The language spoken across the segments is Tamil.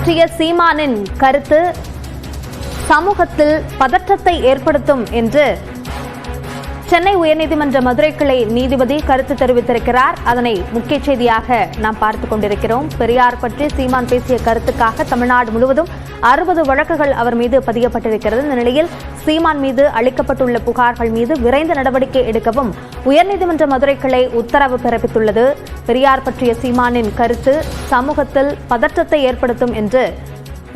பற்றிய சீமானின் கருத்து சமூகத்தில் பதற்றத்தை ஏற்படுத்தும் என்று சென்னை உயர்நீதிமன்ற மதுரை கிளை நீதிபதி கருத்து தெரிவித்திருக்கிறார். அதனை முக்கிய செய்தியாக நாம் பார்த்துக் கொண்டிருக்கிறோம். பெரியார் பற்றி சீமான் பேசிய கருத்துக்காக தமிழ்நாடு முழுவதும் 60 வழக்குகள் அவர் மீது பதியப்பட்டிருக்கிறது. இந்த நிலையில் சீமான் மீது அளிக்கப்பட்டுள்ள புகார்கள் மீது விரைந்து நடவடிக்கை எடுக்கவும் உயர்நீதிமன்ற மதுரை கிளை உத்தரவு பிறப்பித்துள்ளது. பெரியார் பற்றிய சீமானின் கருத்து சமூகத்தில் பதற்றத்தை ஏற்படுத்தும் என்று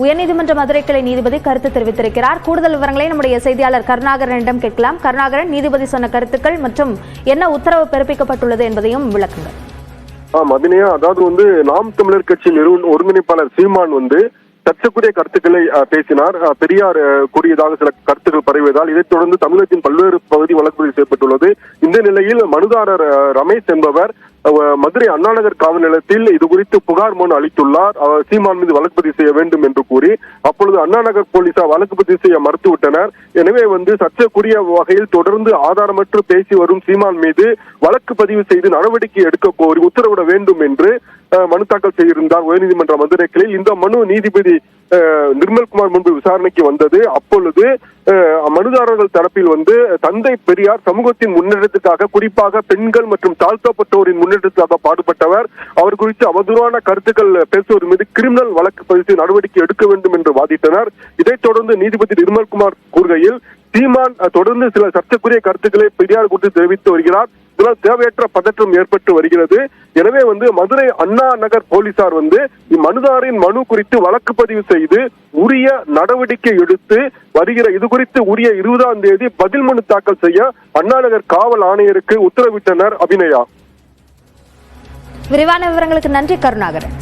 உயர்நீதிமன்ற மதுரை கிளை நீதிபதி கருத்து தெரிவித்திருக்கிறார். கூடுதல் விவரங்களை நம்முடைய செய்தியாளர் கருணாகரனிடம் கேட்கலாம். கருணாகரன், நீதிபதி சொன்ன கருத்துக்கள் மற்றும் என்ன உத்தரவு பிறப்பிக்கப்பட்டுள்ளது என்பதையும் விளக்குங்கள். அபிநயா, அதாவது நாம் தமிழர் கட்சியின் ஒருங்கிணைப்பாளர் சீமான் சர்ச்சைக்குரிய கருத்துக்களை பேசினார். பெரியார் கூறியதாக சில கருத்துக்கள் பரவியதால் இதைத் தொடர்ந்து தமிழகத்தின் பல்வேறு பகுதி வழக்கு பதிவு செய்யப்பட்டுள்ளது. இந்த நிலையில் மனுதாரர் ரமேஷ் என்பவர் மதுரை அண்ணாநகர் காவல் நிலையத்தில் இது குறித்து புகார் மனு அளித்துள்ளார். சீமான் மீது வழக்கு பதிவு செய்ய வேண்டும் என்று கூறி அப்பொழுது அண்ணாநகர் போலீசார் வழக்கு பதிவு செய்ய மறுத்துவிட்டனர். எனவே சர்ச்சைக்குரிய வகையில் தொடர்ந்து ஆதாரமற்று பேசி வரும் சீமான் மீது வழக்கு பதிவு செய்து நடவடிக்கை எடுக்க கோரி உத்தரவிட வேண்டும் என்று மனு தாக்கல் செய்திருந்தார் உயர்நீதிமன்ற மதுரை கிளையில். இந்த மனு நீதிபதி நிர்மல்குமார் முன்பு விசாரணைக்கு வந்தது. அப்பொழுது மனுதாரர்கள் தரப்பில் தந்தை பெரியார் சமூகத்தின் முன்னேற்றத்துக்காக, குறிப்பாக பெண்கள் மற்றும் தாழ்த்தப்பட்டோரின் முன்னேற்றத்துக்காக பாடுபட்டவர். அவர் குறித்து அவதூறான கருத்துக்கள் பேசுவோர் மீது கிரிமினல் வழக்கு பதிவு நடவடிக்கை எடுக்க வேண்டும் என்று வாதிட்டனர். இதைத் தொடர்ந்து நீதிபதி நிர்மல்குமார் கூறுகையில், சீமான் தொடர்ந்து சில சர்ச்சைக்குரிய கருத்துக்களை பெரியார் குறித்து தெரிவித்து வருகிறார். இதனால் தேவையற்ற பதற்றம் ஏற்பட்டு வருகிறது. எனவே மதுரை அண்ணா நகர் போலீசார் இம்மனுதாரின் மனு குறித்து வழக்கு பதிவு செய்து உரிய நடவடிக்கை எடுத்து வருகிற இது குறித்து உரிய 20ஆம் தேதி பதில் மனு தாக்கல் செய்ய அண்ணா நகர் காவல் ஆணையருக்கு உத்தரவிட்டனர். அபிநயா, விரிவான விவரங்களுக்கு நன்றி கருணாகரன்.